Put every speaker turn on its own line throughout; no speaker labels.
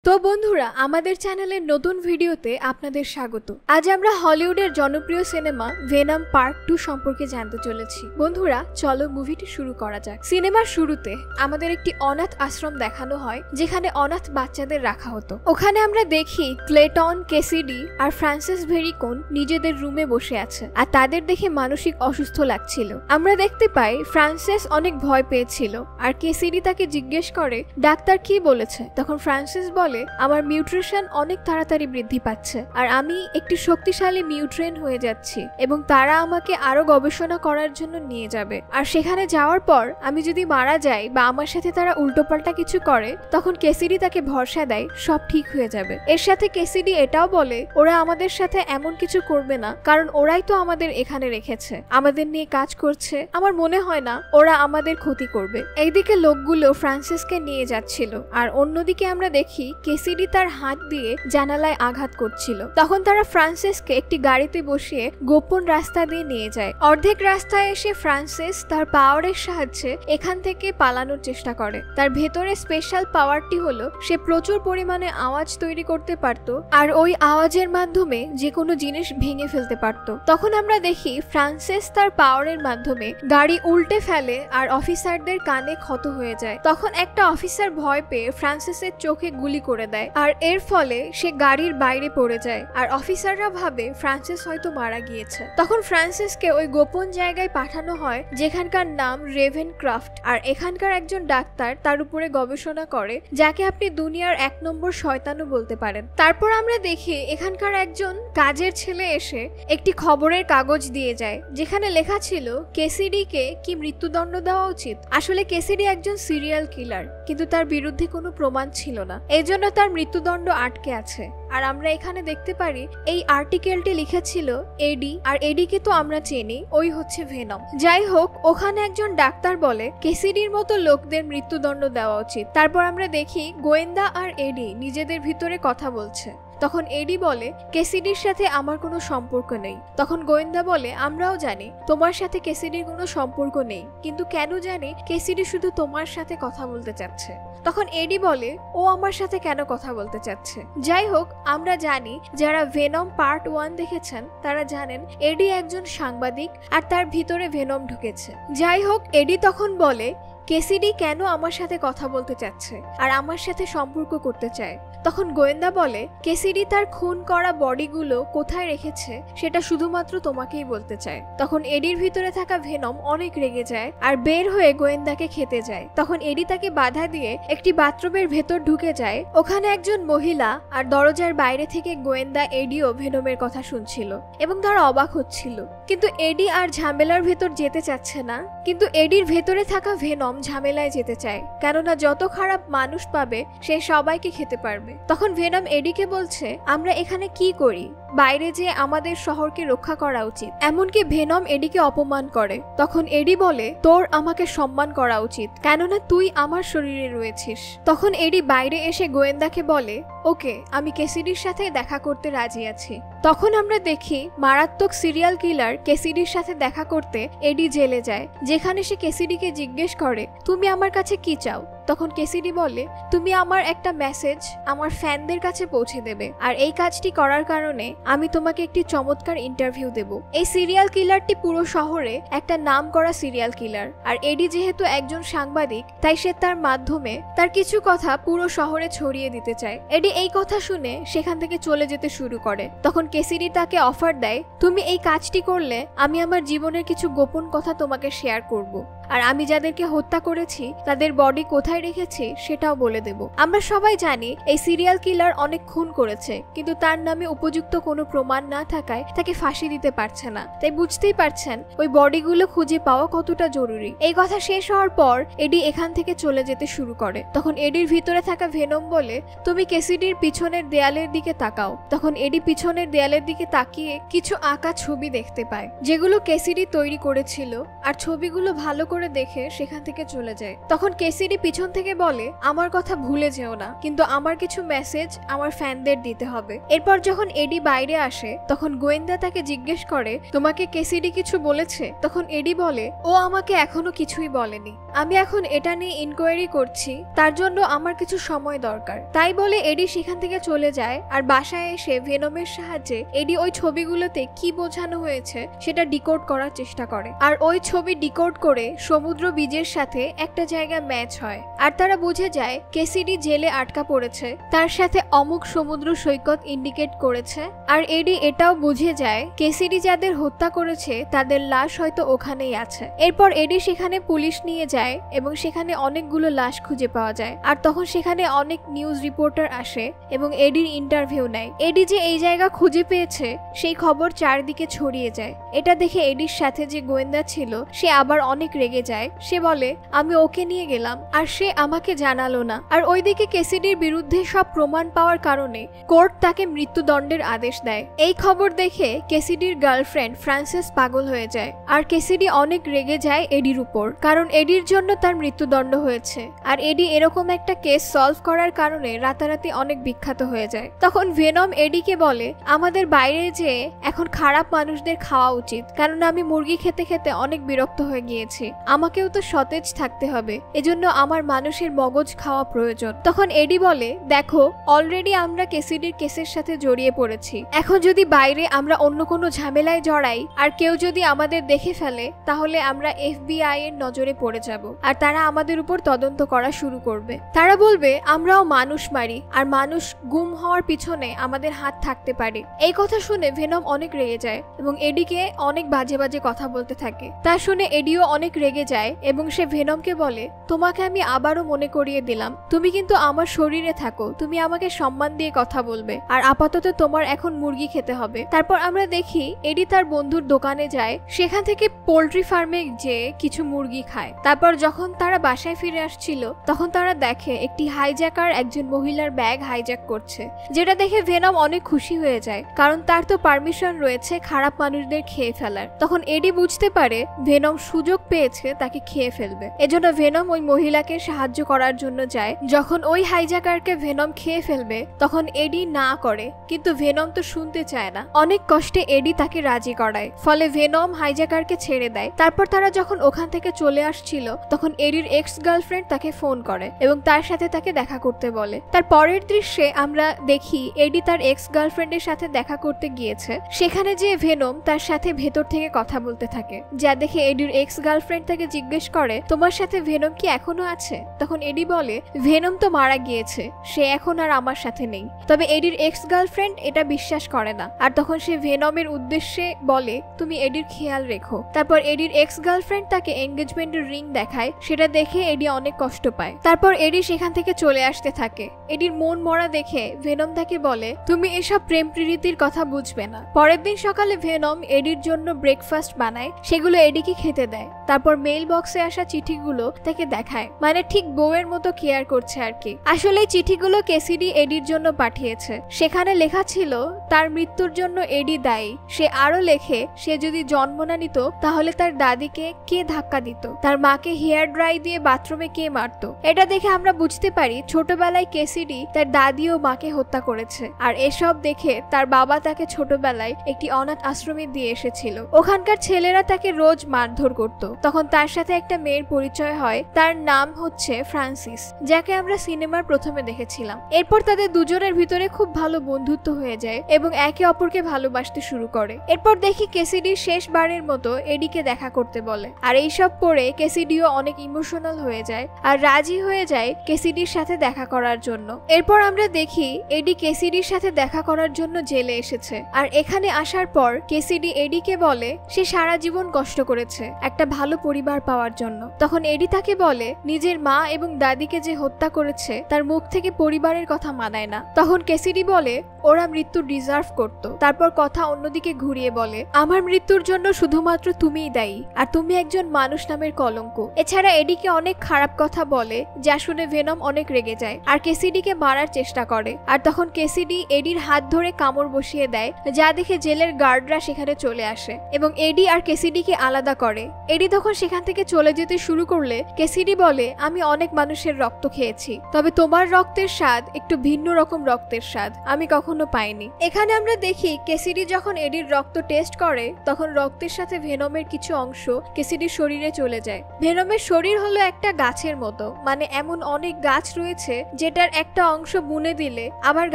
তো বন্ধুরা আমাদের চ্যানেলের নতুন ভিডিওতে আপনাদের স্বাগত। আজ আমরা হলিউডের জনপ্রিয় সিনেমা ভেনম পার্ট 2 সম্পর্কে জানতে চলেছি। বন্ধুরা চলো মুভিটি শুরু করা যাক। সিনেমার শুরুতে আমাদের একটি অনাথ আশ্রম দেখানো হয় যেখানে অনাথ বাচ্চাদের রাখা হতো। ওখানে আমরা দেখি ক্লেটন, কেসিডি আর ফ্রান্সিস ভেরিকোন নিজেদের রুমে বসে আছে আর তাদের দেখে মানসিক অসুস্থ লাগছিল। আমরা দেখতে পাই ফ্রান্সিস অনেক ভয় পেয়েছিল আর কেসিডি তাকে জিজ্ঞেস করে ডাক্তার কি বলেছে। তখন ফ্রান্সিস বলে আমার নিউট্রিশন অনেক তাড়াতাড়ি বৃদ্ধি পাচ্ছে আর আমি একটি শক্তিশালী মিউট্রেন হয়ে যাচ্ছি এবং তারা আমাকে আরো গবেষণা করার জন্য নিয়ে যাবে। আর সেখানে যাওয়ার পর আমি যদি মারা যাই বা আমার সাথে তারা উল্টোপাল্টা কিছু করে তখন কেসিডি তাকে ভরসা দেয় সব ঠিক হয়ে যাবে। এর সাথে কেসিডি এটাও বলে ওরা আমাদের সাথে এমন কিছু করবে না কারণ ওরাই তো আমাদের এখানে রেখেছে, আমাদের নিয়ে কাজ করছে, আমার মনে হয় না ওরা আমাদের ক্ষতি করবে। এইদিকে লোকগুলো ফ্রান্সিসকে নিয়ে যাচ্ছিল আর অন্যদিকে আমরা দেখি কেসিডি তার হাত দিয়ে জানালায় আঘাত করছিল। তখন তারা ফ্রান্সিসকে একটি গাড়িতে বসিয়ে গোপন রাস্তা দিয়ে নিয়ে যায়। অর্ধেক রাস্তায় এসে ফ্রান্সিস তার পাওয়ারের সাহায্যে এখান থেকে পালানোর চেষ্টা করে। তার ভেতরে স্পেশাল পাওয়ারটি হলো সে প্রচুর পরিমাণে আওয়াজ তৈরি করতে পারত আর ওই আওয়াজের মাধ্যমে যে কোনো জিনিস ভেঙে ফেলতে পারত। তখন আমরা দেখি ফ্রান্সিস তার পাওয়ারের মাধ্যমে গাড়ি উল্টে ফেলে আর অফিসারদের কানে ক্ষত হয়ে যায়। তখন একটা অফিসার ভয় পেয়ে ফ্রান্সিসের চোখে গুলি করে দেয় আর এর ফলে সে গাড়ির বাইরে পড়ে যায় আর অফিসাররা ভাবে ফ্রান্সিস হয়তো মারা গিয়েছে। তখন ফ্রান্সিসকে ওই গোপন জায়গায় পাঠানো হয় যেখানকার নাম রেভেনক্রাফট আর এখানকার একজন ডাক্তার তার উপরে গবেষণা করে যাকে আপনি দুনিয়ার 1 নম্বর শয়তানও বলতে পারেন। তারপর আমরা দেখি এখানকার একজন কাজের ছেলে এসে একটি খবরের কাগজ দিয়ে যায় যেখানে লেখা ছিল কেসিডিকে কি মৃত্যুদণ্ড দেওয়া উচিত। আসলে কেসিডি একজন সিরিয়াল কিলার কিন্তু তার বিরুদ্ধে কোনো প্রমাণ ছিল না, এজন্য তার মৃত্যুদণ্ড আটকে আছে। আর আমরা এখানে দেখতে পারি এই আর্টিকেলটি লিখেছিল এডি আর এডিকে তো আমরা চিনি, ওই হচ্ছে ভেনম। যাই হোক ওখানে একজন ডাক্তার বলে কেসিডির মতো লোকদের মৃত্যুদণ্ড দেওয়া উচিত। তারপর আমরা দেখি গোয়েন্দা আর এডি নিজেদের ভিতরে কথা বলছে। তখন এডি বলে কেসিডির সাথে আমার কোনো সম্পর্ক নেই। তখন গোয়েন্দা বলে আমরাও জানি তোমার সাথে কেসিডির কোনো সম্পর্ক নেই, কিন্তু কেন জানি কেসিডি শুধু তোমার সাথে কথা বলতে চাচ্ছে। তখন এডি বলে ও আমার সাথে কেন কথা বলতে চাচ্ছে। যাই হোক আমরা জানি যারা ভেনম পার্ট 1 দেখেছেন তারা জানেন এডি একজন সাংবাদিক আর তার ভিতরে ভেনম ঢুকেছে। যাই হোক এডি তখন বলে কেসিডি কেন আমার সাথে কথা বলতে চাচ্ছে আর আমার সাথে সম্পর্ক করতে চায়। তখন গোয়েন্দা বলে কেসিডি তার খুন করা বডিগুলো কোথায় রেখেছে সেটা শুধুমাত্র তোমাকেই বলতে চায়। তখন এডির ভিতরে থাকা ভেনম অনেক রেগে যায় আর বের হয়ে গোয়েন্দাকে খেতে যায়। তখন এডি তাকে বাধা দিয়ে একটি বাথরুমের ভেতর ঢুকে যায়। ওখানে একজন মহিলা আর দরজার বাইরে থেকে গোয়েন্দা এডিও ভেনমের কথা শুনছিল এবং তারা অবাক হচ্ছিল, কিন্তু এডি আর ঝামেলার ভেতর যেতে চাচ্ছে না। কিন্তু এডির ভেতরে থাকা ভেনম ঝামেলায় যেতে চায় কেননা যত খারাপ মানুষ পাবে সে সবাইকে খেতে পারবে। তখন ভেনম এডিকে বলছে আমরা এখানে কি করি, বাইরে যে আমাদের শহরকে রক্ষা করা উচিত। এমনকি ভেনম এডিকে অপমান করে। তখন এডি বলে তোর আমাকে সম্মান করা উচিত কেননা তুই আমার শরীরে রয়েছিস। তখন এডি বাইরে এসে গোয়েন্দাকে বলে ওকে আমি কেসিডির সাথে দেখা করতে রাজি আছি। তখন আমরা দেখি মারাত্মক সিরিয়াল কিলার কেসিডির সাথে দেখা করতে এডি জেলে যায় যেখানে সে কেসিডিকে জিজ্ঞেস করে তুমি আমার কাছে কি চাও। তখন কেসিডি বলে তুমি আমার একটা মেসেজ আমার ফ্যানদের কাছে পৌঁছে দেবে আর এই কাজটি করার কারণে আমি তোমাকে একটি চমৎকার ইন্টারভিউ দেব। এই সিরিয়াল কিলারটি পুরো শহরে একটা নাম করা সিরিয়াল কিলার আর এডি যেহেতু একজন সাংবাদিক তাই সে তার মাধ্যমে তার কিছু কথা পুরো শহরে ছড়িয়ে দিতে চায়। এডি এই কথা শুনে সেখান থেকে চলে যেতে শুরু করে। তখন কেসিডি তাকে অফার দেয় তুমি এই কাজটি করলে আমি আমার জীবনের কিছু গোপন কথা তোমাকে শেয়ার করব আর আমি যাদেরকে হত্যা করেছি তাদের বডি কোথায় রেখেছি সেটাও বলে দেব। আমরা সবাই জানি এই সিরিয়াল কিলার অনেক খুন করেছে কিন্তু তার নামে উপযুক্ত কোনো প্রমাণ না থাকায় তাকে ফাঁসি দিতে পারছে না। তাই বুঝতেই পারছেন ওই বডিগুলো খুঁজে পাওয়া কতটা জরুরি। এই কথা শেষ হওয়ার পর এডি এখান থেকে চলে যেতে শুরু করে। তখন এডির ভিতরে থাকা ভেনম বলে তুমি কেসিডির পিছনের দেয়ালের দিকে তাকাও। তখন এডি পিছনের দেয়ালের দিকে তাকিয়ে কিছু আঁকা ছবি দেখতে পায় যেগুলো কেসিডি তৈরি করেছিল আর ছবিগুলো ভালো করে করে দেখে সেখান থেকে চলে যায়। তখন কেসিডি পিছন থেকে বলে, আমার কথা ভুলে যেও না, কিন্তু আমার কিছু মেসেজ আমার ফ্যানদের দিতে হবে। এরপর যখন এডি বাইরে আসে তখন গোয়েন্দা তাকে জিজ্ঞেস করে, তোমাকে কেসিডি কিছু বলেছে? তখন এডি বলে, ও আমাকে এখনো কিছুই বলেনি, আমি এখন এটা নিয়ে ইনকোয়ারি করছি, তার জন্য আমার কিছু সময় দরকার। তাই বলে এডি সেখান থেকে চলে যায় আর বাসায় এসে ভেনমের সাহায্যে এডি ওই ছবিগুলোতে কি বোঝানো হয়েছে সেটা ডিকোড করার চেষ্টা করে। আর ওই ছবি ডিকোড করে সমুদ্র বীজের সাথে একটা জায়গায় ম্যাচ হয় আর তারা বুঝে যায় কেসিডি জেলে আটকা পড়েছে, তার সাথে অমুক সমুদ্র সৈকত ইন্ডিকেট করেছে। আর এডি এটাও বুঝে যায় কেসিডি যাদের হত্যা করেছে তাদের লাশ হয়তো ওখানেই আছে। এরপর এডি সেখানে পুলিশ নিয়ে যায় এবং সেখানে অনেকগুলো লাশ খুঁজে পাওয়া যায়। আর তখন সেখানে অনেক নিউজ রিপোর্টার আসে এবং এডির ইন্টারভিউ নেয়। এডি যে এই জায়গা খুঁজে পেয়েছে সেই খবর চারদিকে ছড়িয়ে যায়। এটা দেখে এডির সাথে যে গোয়েন্দা ছিল সে আবার অনেক রেগে যায়। সে বলে, আমি ওকে নিয়ে গেলাম আর সে আমাকে জানালো না। আর ওইদিকে কেসিডির বিরুদ্ধে সব প্রমাণ পাওয়ার কারণে কোর্ট তাকে মৃত্যুদণ্ডের আদেশ দেয়। এই খবর দেখে কেসিডির গার্লফ্রেন্ড ফ্রান্সেস পাগল হয়ে যায় আর কেসিডি অনেক রেগে যায় এডির উপর, কারণ এডির জন্য তার মৃত্যুদণ্ড হয়েছে। আর এডি এরকম একটা কেস সলভ করার কারণে রাতারাতি অনেক বিখ্যাত হয়ে যায়। তখন ভেনম এডিকে বলে, আমাদের বাইরে যেয়ে এখন খারাপ মানুষদের খাওয়া উচিত, কারণ আমি মুরগি খেতে খেতে অনেক বিরক্ত হয়ে গিয়েছি, আমাকেও তো সতেজ থাকতে হবে, এজন্য আমার মানুষের মগজ খাওয়া প্রয়োজন। তখন এডি বলে, দেখো অলরেডি আমরা কেসিডির কেসের সাথে জড়িয়ে পড়েছি, এখন যদি বাইরে আমরা অন্য কোনো ঝামেলায় জড়াই আর কেউ যদি আমাদের দেখে ফেলে তাহলে আমরা FBI এর নজরে পড়ে যাব আর তারা আমাদের উপর তদন্ত করা শুরু করবে। তারা বলবে আমরাও মানুষ মারি আর মানুষ গুম হওয়ার পিছনে আমাদের হাত থাকতে পারে। এই কথা শুনে ভেনম অনেক রেগে যায় এবং এডিকে অনেক বাজে বাজে কথা বলতে থাকে। তা শুনে এডিও অনেক রেগে যায় এবং সে ভেনমকে বলে, তোমাকে আমি আবারও মনে করিয়ে দিলাম, তুমি কিন্তু আমার শরীরে থাকো, তুমি আমাকে সম্মান দিয়ে কথা বলবে, আর আপাতত তোমার এখন মুরগি খেতে হবে। তারপর আমরা দেখি এডি তার বন্ধুর দোকানে যায়, সেখান থেকে পোল্ট্রি ফার্মে যেয়ে কিছু মুরগি খায়। তারপর যখন তারা বাসায় ফিরে আসছিল তখন তারা দেখে একটি হাইজ্যাকার একজন মহিলার ব্যাগ হাইজ্যাক করছে, যেটা দেখে ভেনম অনেক খুশি হয়ে যায়, কারণ তার তো পারমিশন রয়েছে খারাপ মানুষদের খেয়ে ফেলার। তখন এডি বুঝতে পারে ভেনম সুযোগ পেয়েছে তাকে খেয়ে ফেলবে, এজন্য ভেনম ওই মহিলাকে সাহায্য করার জন্য যায়। যখন ওই হাইজ্যাকারকে ভেনম খেয়ে ফেলবে তখন এডি না করে, কিন্তু ভেনম তো শুনতে চায় না। অনেক কষ্টে এডি তাকে রাজি করায়, ফলে ভেনম হাইজ্যাকারকে ছেড়ে দেয়। তারপর তারা যখন ওখান থেকে চলে আসছিল তখন এডির এক্স গার্লফ্রেন্ড তাকে ফোন করে এবং তার সাথে তাকে দেখা করতে বলে। তার পরের দৃশ্যে আমরা দেখি এডি তার এক্স গার্লফ্রেন্ডের সাথে দেখা করতে গিয়েছে, সেখানে যে ভেনম তার সাথে ভেতর থেকে কথা বলতে থাকে, যা দেখে এডির এক্স গার্লফ্রেন্ড তাকে জিজ্ঞেস করে, তোমার সাথে ভেনম কি এখনো আছে? তখন এডি বলে, ভেনম তো মারা গিয়েছে, সে এখন আর আমার সাথে নেই। তবে এডির এক্স গার্লফ্রেন্ড এটা বিশ্বাস করে না, আর তখন সে ভেনমের উদ্দেশ্যে বলে, তুমি এডির খেয়াল রেখো। তারপর এডির এক্স গার্লফ্রেন্ড তাকে এনগেজমেন্টের রিং দেখায়, সেটা দেখে এডি অনেক কষ্ট পায়। তারপর এডি সেখান থেকে চলে আসতে থাকে। এডির মন মরা দেখে ভেনম তাকে বলে, তুমি এসব প্রেম প্রীতির কথা বুঝবে না। পরের দিন সকালে ভেনম এডির জন্য ব্রেকফাস্ট বানায়, সেগুলো এডিকে খেতে দেয়। তারপর মেইল বক্সে আসা চিঠিগুলো তাকে দেখায়, মানে ঠিক বউয়ের মতো কেয়ার করছে আর কি। আসলে চিঠিগুলো কেসিডি এডির জন্য পাঠিয়েছে, সেখানে লেখা ছিল তার মৃত্যুর জন্য এডি দায়ী। সে আরো লেখে, সে যদি জন্ম না নিত তাহলে তার দাদিকে কে ধাক্কা দিত, তার মাকে হেয়ার ড্রাই দিয়ে বাথরুমে কে মারত। এটা দেখে আমরা বুঝতে পারি ছোটবেলায় কেসিডি তার দাদি ও মাকে হত্যা করেছে, আর এসব দেখে তার বাবা তাকে ছোটবেলায় একটি অনাথ আশ্রমে দিয়ে এসেছিল। ওখানকার ছেলেরা তাকে রোজ মারধর করত। তখন তার সাথে একটা মেয়ের পরিচয় হয়, তার নাম হচ্ছে ফ্রান্সিস, যাকে আমরা সিনেমার প্রথমে দেখেছিলাম। এরপর তাদের দুজনের ভিতরে খুব ভালো বন্ধুত্ব হয়ে যায় এবং একে অপরকে ভালোবাসতে শুরু করে। এরপর দেখি কেসিডি শেষবারের মতো এডিকে দেখা করতে বলে, আর এইসব পরে কেসিডিও অনেক ইমোশনাল হয়ে যায় আর রাজি হয়ে যায় কেসিডির সাথে দেখা করার জন্য। এরপর আমরা দেখি এডি কেসিডির সাথে দেখা করার জন্য জেলে এসেছে, আর এখানে আসার পর কেসিডি এডিকে বলে সে সারা জীবন কষ্ট করেছে একটা ভালো পরিবার পাওয়ার জন্য। তখন এডি তাকে বলে নিজের মা এবং দাদিকে যে হত্যা করেছে তার মুখ থেকে পরিবারের কথা মানায় না। তখন কেসিডি বলে ওরা মৃত্যু ডিজার্ভ করত। তারপর কথা অন্যদিকে ঘুরিয়ে বলে, আমার মৃত্যুর জন্য শুধুমাত্র তুমিই দায়ী, আর তুমি একজন মানুষ নামের কলঙ্ক। এছাড়া এডিকে অনেক খারাপ কথা বলে, যা শুনে ভেনম অনেক রেগে যায় আর কেসিডিকে মারার চেষ্টা করে। আর তখন কেসিডি এডির হাত ধরে কামড় বসিয়ে দেয়, যা দেখে জেলের গার্ডরা সেখানে চলে আসে এবং এডি আর কেসিডিকে আলাদা করে। এডি তখন সেখান থেকে চলে যেতে শুরু করলে কেসিডি বলে, আমি অনেক মানুষের রক্ত খেয়েছি, তবে তোমার রক্তের স্বাদ একটু ভিন্ন রকম রক্তের স্বাদ আমি কখনো পাইনি। এখানে আমরা দেখি কেসিডি যখন এডির রক্ত টেস্ট করে তখন রক্তের সাথে ভেনমের কিছু অংশ কেসিডির শরীরে চলে যায়। ভেনমের শরীর হলো একটা গাছের মতো, মানে এমন অনেক গাছ রয়েছে যেটার একটা অংশ বুনে দিলে আবার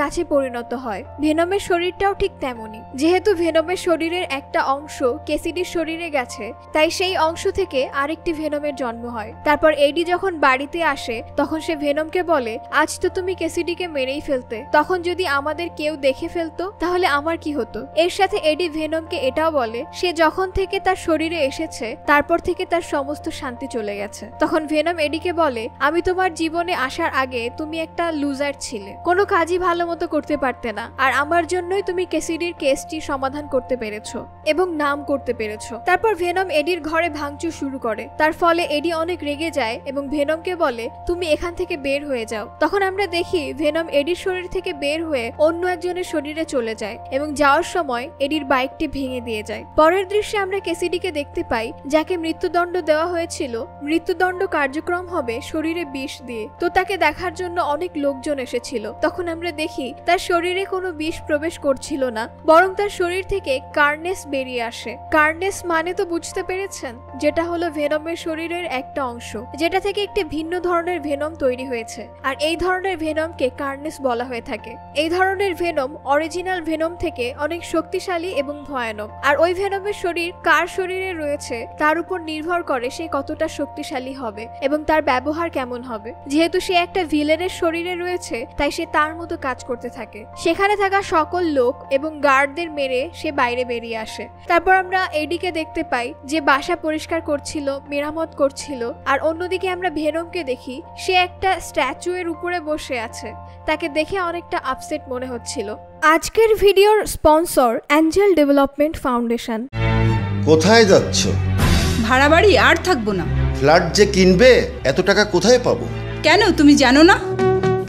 গাছে পরিণত হয়। ভেনমের শরীরটাও ঠিক তেমনই। যেহেতু ভেনমের শরীরের একটা অংশ কেসিডির শরীরে গেছে, তাই সেই অংশ থেকে আরেকটি ভেনমের জন্ম হয়। তারপর এডি যখন বাড়িতে আসে তখন সে ভেনমকে বলে, আজ তো তুমি কেসিডিকে মেরেই ফেলতে, তখন যদি আমাদের কেউ দেখে ফেলতো তাহলে আমার কি হতো। এর সাথে এডি ভেনমকে এটাও বলে, সে যখন থেকে তার শরীরে এসেছে তারপর থেকে তার সমস্ত শান্তি চলে গেছে। তখন ভেনম এডিকে বলে, আমি তোমার জীবনে আসার আগে তুমি একটা লুজার ছিলে, কোনো কাজই ভালো মতো করতে পারতে না, আর আমার জন্যই তুমি কেসিডির কেসটি সমাধান করতে পেরেছো এবং নাম করতে পেরেছো। তারপর ভেনম এডির ঘরে ভাঙচুর শুরু করে। তার ফলে এডি অনেক রেগে যায় এবং ভেনমকে বলে, তুমি এখান থেকে বের হয়ে যাও। তখন আমরা দেখি ভেনম এডির শরীর থেকে বের হয়ে অন্য একজনের শরীরে চলে যায় এবং যাওয়ার সময় এডির বাইকটি ভেঙে দিয়ে যায়। পরের দৃশ্যে আমরা কেসিডিকে দেখতে পাই, যাকে মৃত্যুদণ্ড দেওয়া হয়েছিল। মৃত্যুদণ্ড কার্যক্রম হবে শরীরে বিষ দিয়ে, তো তাকে দেখার জন্য অনেক লোকজন এসেছিল। তখন আমরা দেখি তার শরীরে কোনো বিষ প্রবেশ করছিল না, বরং তার শরীর থেকে কার্নেস বেরিয়ে আসে। কার্নেস মানে তো বুঝতে পেরেছেন, যেটা হলো ভেনমের শরীরের একটা অংশ, যেটা থেকে একটি ভিন্ন ধরনের ভেনম তৈরি হয়েছে, আর এই ধরনের ভেনমকে কার্নেস বলা হয়ে থাকে। এই ধরনের ভেনম অরিজিনাল ভেনম থেকে অনেক শক্তিশালী এবং ভয়ানক, আর ওই ভেনমের শরীর কার শরীরে রয়েছে তার উপর নির্ভর করে সে কতটা শক্তিশালী হবে এবং তার ব্যবহার কেমন হবে। যেহেতু সে একটা ভিলেনের শরীরে রয়েছে, তাই সে তার মতো কাজ করতে থাকে। সেখানে থাকা সকল লোক এবং গার্ডদের মেরে সে বাইরে বেরিয়ে আসে। তারপর আমরা এডিকে দেখতে পাই যে বাসা পরিষ্কার করছিল, মেরামত করছিল, আর অন্যদিকে আমরা ভেনমকে দেখি সে একটা স্ট্যাচুয়ের উপরে বসে আছে। তাকে দেখে অনেকটা আপসেট মনে হচ্ছিল। আজকের ভিডিওর স্পন্সর অ্যাঞ্জেল ডেভেলপমেন্ট ফাউন্ডেশন।
কোথায় যাচ্ছ?
ভাড়া বাড়ি আর থাকবো না।
ফ্ল্যাট যে কিনবে এত টাকা কোথায় পাবো?
কেন, তুমি জানো না?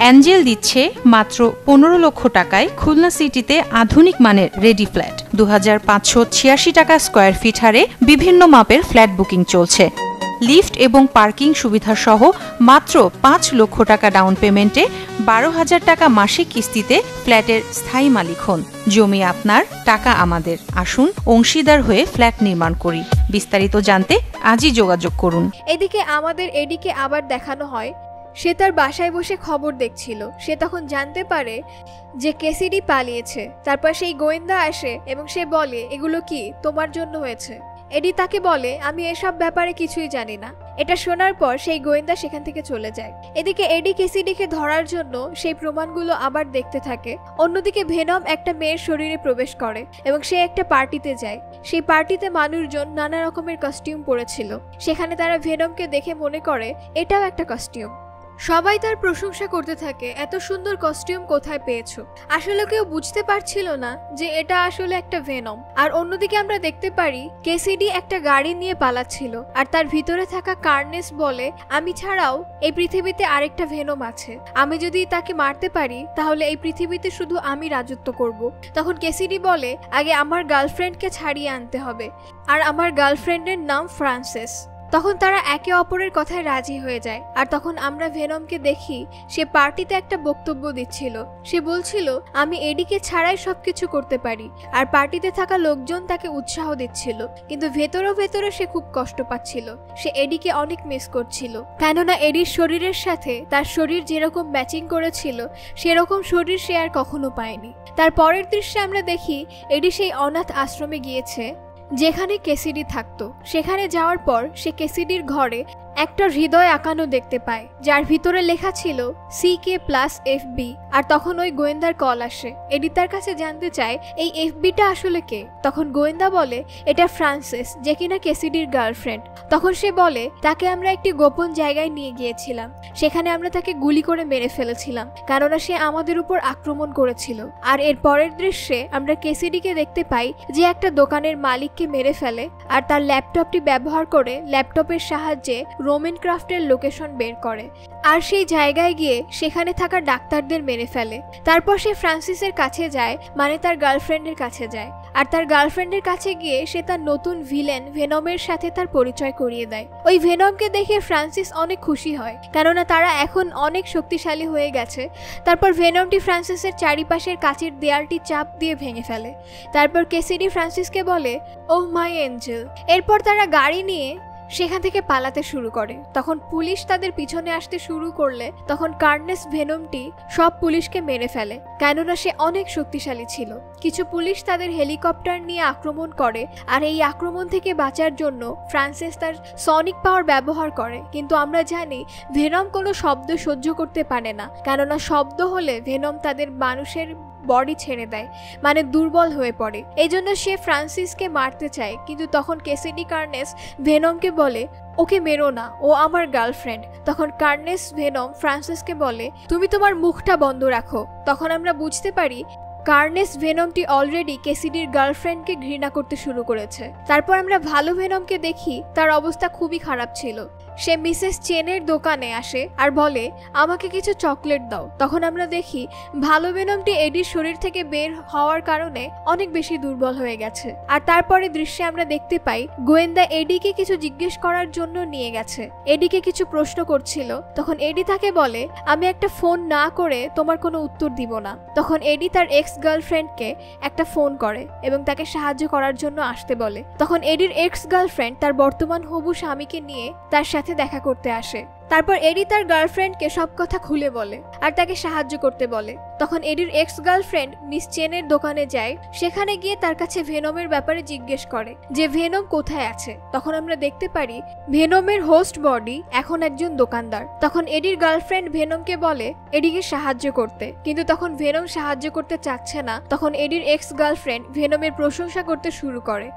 অ্যাঞ্জেল দিচ্ছে মাত্র 15 লক্ষ টাকায় খুলনা সিটিতে আধুনিক মানের রেডি ফ্ল্যাট। 2586 টাকা স্কয়ার ফিট হারে বিভিন্ন মাপের ফ্ল্যাট বুকিং চলছে। লিফট এবং পার্কিং সুবিধা সহ মাত্র 5 লক্ষ টাকা ডাউন পেমেন্টে 12,000 টাকা মাসিক কিস্তিতে ফ্ল্যাটের স্থায়ী মালিক হন। জমি আপনার, টাকা আমাদের। আসুন অংশীদার হয়ে ফ্ল্যাট নির্মাণ করি। বিস্তারিত জানতে আজই যোগাযোগ করুন।
এদিকে আমাদের এডিকে আবার দেখানো হয় সে তার বাসায় বসে খবর দেখছিল। সে তখন জানতে পারে যে কেসিডি পালিয়েছে। তারপর সেই গোয়েন্দা আসে এবং সে বলে, এগুলো কি তোমার জন্য হয়েছে? এডি তাকে বলে, আমি এসব ব্যাপারে কিছুই জানি না। এটা শোনার পর সেই গোয়েন্দা সেখান থেকে চলে যায়। এদিকে এডি কেসিডিকে ধরার জন্য সেই প্রমাণগুলো আবার দেখতে থাকে। অন্যদিকে ভেনম একটা মেয়ের শরীরে প্রবেশ করে এবং সে একটা পার্টিতে যায়। সেই পার্টিতে মানুষজন নানা রকমের কস্টিউম পরেছিল। সেখানে তারা ভেনমকে দেখে মনে করে এটাও একটা কস্টিউম। সবাই তার প্রশংসা করতে থাকে, এত সুন্দর কস্টিউম কোথায় পেয়েছো? আসলে কেউ বুঝতে পারছিল না যে এটা আসলে একটা ভেনম। আর অন্যদিকে আমরা দেখতে পারি কেসিডি একটা গাড়ি নিয়ে পালাচ্ছিল, আর তার ভিতরে থাকা কার্নেস বলে, আমি ছাড়াও এই পৃথিবীতে আরেকটা ভেনম আছে। আমি যদি তাকে মারতে পারি তাহলে এই পৃথিবীতে শুধু আমি রাজত্ব করব। তখন কেসিডি বলে, আগে আমার গার্লফ্রেন্ডকে ছাড়িয়ে আনতে হবে, আর আমার গার্লফ্রেন্ডের নাম ফ্রান্সেস। তখন তারা একে অপরের কথায় রাজি হয়ে যায়। আর তখন আমরা ভেনমকে দেখি সে পার্টিতে একটা বক্তব্য দিচ্ছিল। সে বলছিল, আমি এডিকে ছাড়াই সবকিছু করতে পারি। আর পার্টিতে থাকা লোকজন তাকে উৎসাহ দিচ্ছিল, কিন্তু ভেতরে সে খুব কষ্ট পাচ্ছিল। সে এডিকে অনেক মিস করছিল, কেননা এডির শরীরের সাথে তার শরীর যেরকম ম্যাচিং করেছিল সেরকম শরীর সে আর কখনো পায়নি। তার পরের দৃশ্যে আমরা দেখি এডি সেই অনাথ আশ্রমে গিয়েছে যেখানে কেসিডি থাকতো। সেখানে যাওয়ার পর সে কেসিডির ঘরে একটা হৃদয় আঁকানো দেখতে পায়, যার ভিতরে লেখা ছিল CK+FB। আর তখন ওই গোয়েন্দার কল আসে। এডি তার কাছে জানতে চায় এই FBটা আসলে কে। তখন গোয়েন্দা বলে এটা ফ্রান্সিস, যে কিনা কেসিডির গার্লফ্রেন্ড। তখন সে বলে তাকে আমরা একটি গোপন জায়গায় নিয়ে গিয়েছিলাম, সেখানে আমরা তাকে গুলি করে মেরে ফেলেছিলাম, কেননা সে আমাদের উপর আক্রমণ করেছিল। আর এর পরের দৃশ্যে আমরা কেসিডিকে দেখতে পাই যে একটা দোকানের মালিককে মেরে ফেলে আর তার ল্যাপটপটি ব্যবহার করে ল্যাপটপের সাহায্যে রোমেন ক্রাফটের লোকেশন বের করে আর সেই জায়গায় গিয়ে সেখানে থাকা ডাক্তারদের মেরে ফেলে। তারপর সে ফ্রান্সিসের কাছে যায়, মানে তার গার্লফ্রেন্ডের কাছে যায়। আর তার গার্লফ্রেন্ডের কাছে গিয়ে সে তার নতুন ভিলেন ভেনমের সাথে তার পরিচয় করিয়ে দেয়। ওই ভেনমকে দেখে ফ্রান্সিস অনেক খুশি হয়, কেননা তারা এখন অনেক শক্তিশালী হয়ে গেছে। তারপর ভেনমটি ফ্রান্সিসের চারিপাশের কাচের দেয়ালটি চাপ দিয়ে ভেঙে ফেলে। তারপর কেসিডি ফ্রান্সিসকে বলে, ওহ মাই এঞ্জেল। এরপর তারা গাড়ি নিয়ে সেখান থেকে পালাতে শুরু করে। তখন পুলিশ তাদের পিছনে আসতে শুরু করলে তখন কার্নেস ভেনমটি সব পুলিশকে মেরে ফেলে, কেননা সে অনেক শক্তিশালী ছিল। কিছু পুলিশ তাদের হেলিকপ্টার নিয়ে আক্রমণ করে আর এই আক্রমণ থেকে বাঁচার জন্য ফ্রান্সিস তার সনিক পাওয়ার ব্যবহার করে। কিন্তু আমরা জানি ভেনম কোনো শব্দ সহ্য করতে পারে না, কেননা শব্দ হলে ভেনম তাদের মানুষের বডি ছেড়ে দেয়, মানে দুর্বল হয়ে পড়ে। এই জন্য সে ফ্রান্সিসকে মারতে চায়, কিন্তু তখন কেসিডি কার্নেস ভেনমকে বলে ওকে মেরো না, ও আমার গার্লফ্রেন্ড। তখন কার্নেস ভেনম ফ্রান্সিসকে বলে তুমি তোমার মুখটা বন্ধ রাখো। তখন আমরা বুঝতে পারি কার্নেস ভেনমটি অলরেডি কেসিডির গার্লফ্রেন্ডকে ঘৃণা করতে শুরু করেছে। তারপর আমরা ভালো ভেনমকে দেখি, তার অবস্থা খুবই খারাপ ছিল। সে মিসেস চেনের দোকানে আসে আর বলে আমাকে কিছু চকলেট দাও। তখন আমরা দেখি ভালো ভেনমটি এডির শরীর থেকে বের হওয়ার কারণে অনেক বেশি দুর্বল হয়ে গেছে। আর তারপরে দৃশ্যে আমরা দেখতে পাই গোয়েন্দা এডিকে কিছু জিজ্ঞেস করার জন্য নিয়ে গেছে। এডিকে কিছু প্রশ্ন করছিল। তখন এডি তাকে বলে আমি একটা ফোন না করে তোমার কোনো উত্তর দিব না। তখন এডি তার এক্স গার্লফ্রেন্ডকে একটা ফোন করে এবং তাকে সাহায্য করার জন্য আসতে বলে। তখন এডির এক্স গার্লফ্রেন্ড তার বর্তমান হবু স্বামীকে নিয়ে তার সাথে দেখা করতে আসে। তারপর এডি তার গার্লফ্রেন্ডকে সব কথা খুলে বলে আর তাকে সাহায্য করতে বলে। তখন এডির এক্স গার্লফ্রেন্ড মিস চেনের দোকানে যায়। সেখানে গিয়ে তার কাছে ভেনমের ব্যাপারে জিজ্ঞেস করে যে ভেনম কোথায় আছে। তখন আমরা দেখতে পারি ভেনমের হোস্ট বডি এখন একজন দোকানদার। তখন এডির গার্লফ্রেন্ড ভেনমকে বলে এডিকে সাহায্য করতে, কিন্তু তখন ভেনম সাহায্য করতে চাচ্ছে না। তখন এডির এক্স গার্লফ্রেন্ড ভেনমের প্রশংসা করতে শুরু করে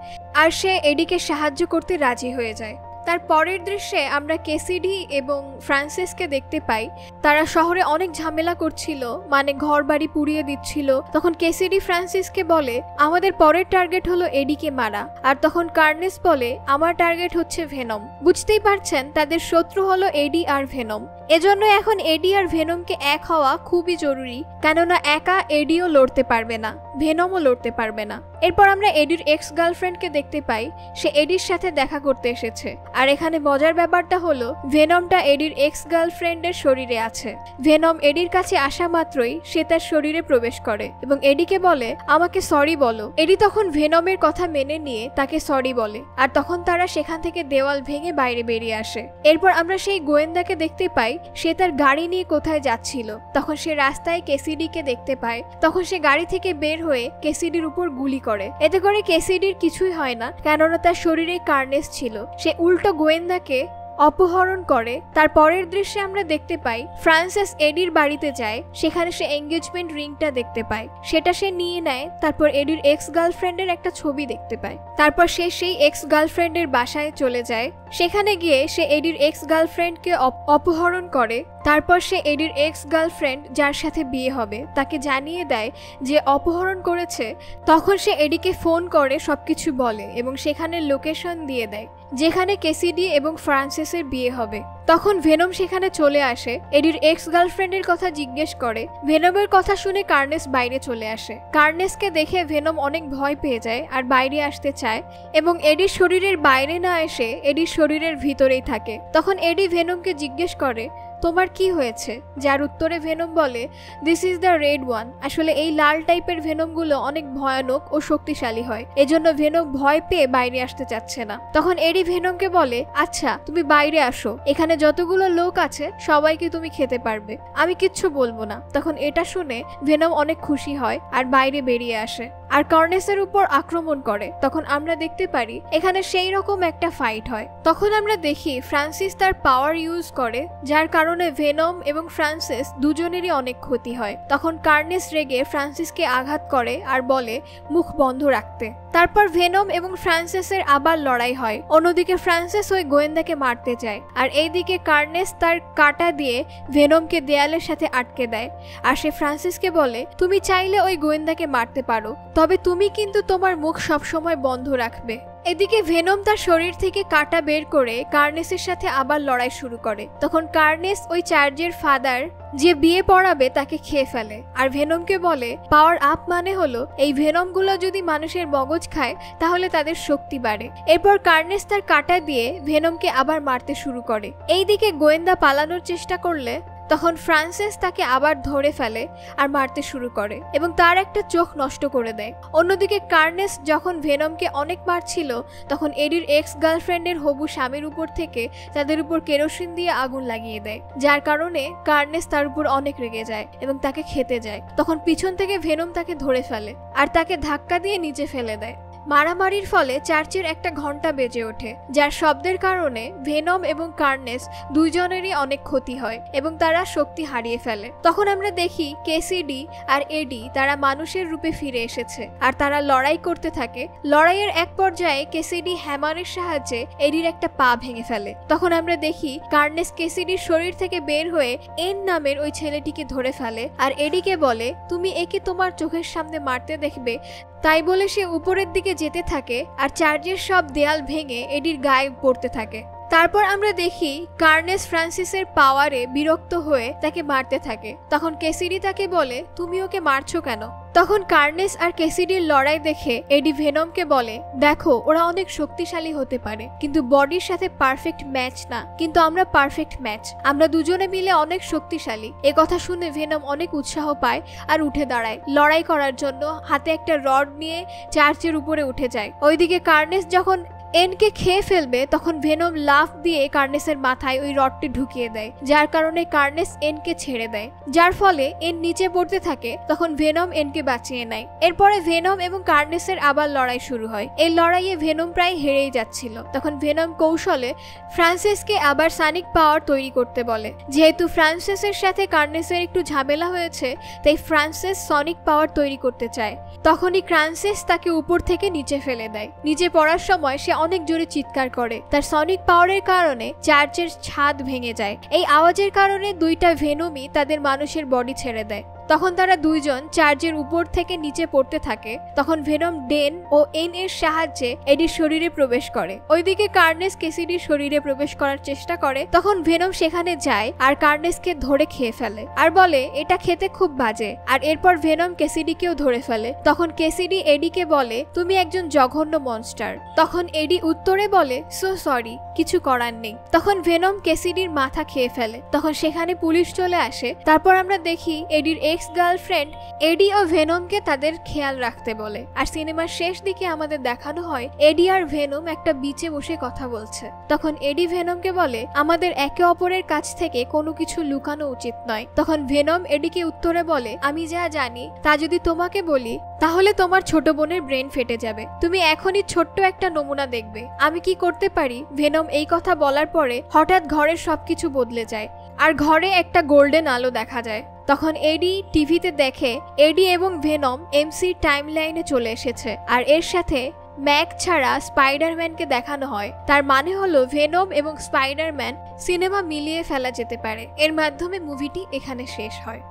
আর সে এডিকে সাহায্য করতে রাজি হয়ে যায়। তার পরের দৃশ্যে আমরা কেসিডি এবং ফ্রান্সিসকে দেখতে পাই তারা শহরে অনেক ঝামেলা করছিল, মানে ঘর বাড়ি পুড়িয়ে দিচ্ছিল। তখন কেসিডি ফ্রান্সিসকে বলে আমাদের পরের টার্গেট হলো এডিকে মারা। আর তখন কার্নেস বলে আমার টার্গেট হচ্ছে ভেনম। বুঝতেই পারছেন তাদের শত্রু হলো এডি আর ভেনম। এজন্য এখন এডি আর ভেনমকে এক হওয়া খুবই জরুরি, কেননা একা এডিও লড়তে পারবে না, ভেনমও লড়তে পারবে না। এরপর আমরা এডির এক্স গার্লফ্রেন্ডকে দেখতে পাই, সে এডির সাথে দেখা করতে এসেছে। আর এখানে মজার ব্যাপারটা হলো ভেনমটা এডির এক্স গার্লফ্রেন্ডের শরীরে আছে। ভেনম এডির কাছে আসা মাত্রই সে তার শরীরে প্রবেশ করে এবং এডিকে বলে আমাকে সরি বলো। এডি তখন ভেনমের কথা মেনে নিয়ে তাকে সরি বলে আর তখন তারা সেখান থেকে দেওয়াল ভেঙে বাইরে বেরিয়ে আসে। এরপর আমরা সেই গোয়েন্দাকে দেখতে পাই সে তার গাড়ি নিয়ে কোথায় যাচ্ছিল। তখন সে রাস্তায় কেসিডিকে দেখতে পায়। তখন সে গাড়ি থেকে বের হয়ে কেসিডির উপর গুলি করে। এতে করে কেসিডির কিছুই হয় না, কেননা তার শরীরে কার্নেস ছিল। সে উল্টো গোয়েন্দাকে অপহরণ করে। তার পরের দৃশ্যে আমরা দেখতে পাই ফ্রান্সিস এডির বাড়িতে যায়। সেখানে সে এঙ্গেজমেন্ট রিংটা দেখতে পায়, সেটা সে নিয়ে নেয়। তারপর এডির এক্স গার্লফ্রেন্ডের একটা ছবি দেখতে পায়। তারপর সে সেই এক্স গার্লফ্রেন্ডের বাসায় চলে যায়। সেখানে গিয়ে সে এডির এক্স গার্লফ্রেন্ডকে অপহরণ করে। তারপর সে এডির এক্স গার্লফ্রেন্ড যার সাথে বিয়ে হবে তাকে জানিয়ে দেয় যে অপহরণ করেছে। তখন সে এডিকে ফোন করে সবকিছু বলে এবং সেখানে লোকেশন দিয়ে দেয় যেখানে কেসিডি এবং ফ্রান্সিসের বিয়ে হবে। তখন ভেনম সেখানে চলে আসে, এডির এক্স গার্লফ্রেন্ডের কথা জিজ্ঞেস করে। ভেনমের কথা শুনে কার্নেস বাইরে চলে আসে। কার্নেসকে দেখে ভেনম অনেক ভয় পেয়ে যায় আর বাইরে আসতে চায় এবং এডির শরীরের বাইরে না এসে এডির শরীরের ভিতরেই থাকে। তখন এডি ভেনমকে জিজ্ঞেস করে তোমার কি হয়েছে, যার উত্তরে ভেনম বলে this is the red one. আসলে এই লাল টাইপের ভেনমগুলো অনেক ভয়ানক ও শক্তিশালী হয়, এজন্য ভেনম ভয় পেয়ে বাইরে আসতে চাচ্ছে না। তখন এডি ভেনমকে বলে আচ্ছা তুমি বাইরে আসো, এখানে যতগুলো লোক আছে সবাইকে তুমি খেতে পারবে, আমি কিচ্ছু বলবো না। তখন এটা শুনে ভেনম অনেক খুশি হয় আর বাইরে বেরিয়ে আসে। আর কার্নেসের উপর আক্রমণ করে, তখন আমরা দেখতে পারি এখানে সেই রকম একটা ফাইট হয়। তখন আমরা দেখি ফ্রান্সিস তার পাওয়ার ইউজ করে, যার কারণে ভেনম এবং ফ্রান্সিস দুজনেরই অনেক ক্ষতি হয়। তখন কার্নেস রেগে ফ্রান্সিসকে আঘাত করে আর বলে মুখ বন্ধ রাখতে। তারপর ভেনম এবং ফ্রান্সিসের আবার লড়াই হয়। অন্যদিকে ফ্রান্সিস ওই গোয়েন্দাকে মারতে যায়, আর এইদিকে কার্নেস তার কাঁটা দিয়ে ভেনমকে দেয়ালের সাথে আটকে দেয়। আর সে ফ্রান্সিসকে বলে তুমি চাইলে ওই গোয়েন্দাকে মারতে পারো, তবে তুমি কিন্তু তোমার মুখ সবসময় বন্ধ রাখবে। এদিকে ভেনম তার শরীর থেকে কাঁটা বের করে কার্নেসের সাথে আবার লড়াই শুরু করে। তখন কার্নেস ওই চার্জের ফাদার যে বিয়ে পড়াবে তাকে খেয়ে ফেলে, আর ভেনমকে বলে পাওয়ার আপ মানে হলো এই ভেনমগুলো যদি মানুষের মগজ খায় তাহলে তাদের শক্তি বাড়ে। এরপর কার্নেস তার কাঁটা দিয়ে ভেনমকে আবার মারতে শুরু করে। এইদিকে গোয়েন্দা পালানোর চেষ্টা করলে তখন ফ্রান্সিস তাকে আবার ধরে ফেলে আর মারতে শুরু করে এবং তার একটা চোখ নষ্ট করে দেয়। অন্যদিকে কার্নেস যখন ভেনমকে অনেক মারছিল তখন এডির এক্স গার্লফ্রেন্ডের হবু স্বামীর উপর থেকে তাদের উপর কেরোসিন দিয়ে আগুন লাগিয়ে দেয়, যার কারণে কার্নেস তার উপর অনেক রেগে যায় এবং তাকে খেতে যায়। তখন পিছন থেকে ভেনম তাকে ধরে ফেলে আর তাকে ধাক্কা দিয়ে নিচে ফেলে দেয়। মারামারির ফলে চার্চের একটা ঘন্টা বেজে ওঠে, যার শব্দের কারণে ভেনম এবং কার্নেস দুইজনেরই অনেক ক্ষতি হয় এবং তারা শক্তি হারিয়ে ফেলে। তখন আমরা দেখি কেসিডি আর এডি তারা মানুষের রূপে ফিরে এসেছে আর তারা লড়াই করতে থাকে। লড়াইয়ের এক পর্যায়ে কেসিডি হ্যামারের সাহায্যে এডির একটা পা ভেঙে ফেলে। তখন আমরা দেখি কার্নেস কেসিডির শরীর থেকে বের হয়ে এন নামের ওই ছেলেটিকে ধরে ফেলে আর এডিকে বলে তুমি একে তোমার চোখের সামনে মারতে দেখবে। তাই বলে সে উপরের দিকে যেতে থাকে আর চার্চের সব দেয়াল ভেঙে এডির গায়ে পড়তে থাকে। তারপর আমরা দেখি কার্নেস ফ্রান্সিসের পাওয়ারে বিরক্ত হয়ে তাকে মারতে থাকে। তখন কেসিডি তাকে বলে তুমি ওকে মারছো কেন? তখন কার্নেস আর কেসিডির লড়াই দেখে এডি ভেনমকে বলে দেখো ওরা অনেক শক্তিশালী হতে পারে কিন্তু বডির সাথে পারফেক্ট ম্যাচ না, কিন্তু আমরা পারফেক্ট ম্যাচ, আমরা দুজনে মিলে অনেক শক্তিশালী। এ কথা শুনে ভেনম অনেক উৎসাহ পায় আর উঠে দাঁড়ায় লড়াই করার জন্য, হাতে একটা রড নিয়ে চার্চের উপরে উঠে যায়। ওইদিকে কার্নেস যখন এনকে খেয়ে ফেলবে তখন ভেনম লাফ দিয়ে কার্নেসের মাথায় ওই রডটি ঢুকিয়ে দেয়, যার কারণে কার্নেস এনকে ছেড়ে দেয়, যার ফলে এন নিচে পড়তে থাকে। তখন ভেনম এনকে বাঁচিয়ে নেয়। এরপরে ভেনম এবং কার্নেসের আবার লড়াই শুরু হয়। এই লড়াইয়ে ভেনম প্রায় হেরেই যাচ্ছিল। তখন ভেনম কৌশলে ফ্রান্সিসকে আবার সনিক পাওয়ার তৈরি করতে বলে। যেহেতু ফ্রান্সিসের সাথে কার্নেসের একটু ঝামেলা হয়েছে তাই ফ্রান্সিস সনিক পাওয়ার তৈরি করতে চায়। তখনই ফ্রান্সিস তাকে উপর থেকে নিচে ফেলে দেয়। নিচে পড়ার সময় সে অনেক জোরে চিৎকার করে। তার সনিক পাওয়ারের কারণে চার্চের ছাদ ভেঙে যায়। এই আওয়াজের কারণে দুইটা ভেনমই তাদের মানুষের বডি ছেড়ে দেয়। তখন তারা দুইজন চার্চের উপর থেকে নিচে পড়তে থাকে। তখন ভেনম ডেন ও এন এর সাহায্যে এডির শরীরে প্রবেশ করে। ওইদিকে কার্নেস কেসিডির শরীরে প্রবেশ করার চেষ্টা করে। তখন ভেনম সেখানে যায় আর কার্নেসকে ধরে খেয়ে ফেলে আর বলে এটা খেতে খুব বাজে। আর এরপর ভেনম কেসিডিকেও ধরে ফেলে। তখন কেসিডি এডিকে বলে তুমি একজন জঘন্য মনস্টার। তখন এডি উত্তরে বলে সো সরি, কিছু করার নেই। তখন ভেনম কেসিডির মাথা খেয়ে ফেলে। তখন সেখানে পুলিশ চলে আসে। তারপর আমরা দেখি এডির এক্স গার্লফ্রেন্ড এডি ও ভেনমকে তাদের খেয়াল রাখতে বলে। আর সিনেমার শেষ দিকে আমাদের দেখানো হয় এডি আর ভেনম একটা বিচে বসে কথা বলছে। তখন এডি ভেনমকে বলে আমাদের একে অপরের কাছ থেকে কোনো কিছু লুকানো উচিত নয়। তখন ভেনম এডিকে উত্তরে বলে আমি যা জানি তা যদি তোমাকে বলি তাহলে তোমার ছোট বোনের ব্রেন ফেটে যাবে। তুমি এখনই ছোট্ট একটা নমুনা দেখবে, আমি কি করতে পারি। ভেনম এই কথা বলার পরে হঠাৎ ঘরের সবকিছু বদলে যায় আর ঘরে একটা গোল্ডেন আলো দেখা যায়। তখন এডি টিভিতে দেখে এডি এবং ভেনম এমসি টাইমলাইনে চলে এসেছে আর এর সাথে ম্যাক ছাড়া স্পাইডারম্যানকে দেখানো হয়। তার মানে হলো ভেনম এবং স্পাইডারম্যান সিনেমা মিলিয়ে ফেলা যেতে পারে। এর মাধ্যমে মুভিটি এখানে শেষ হয়।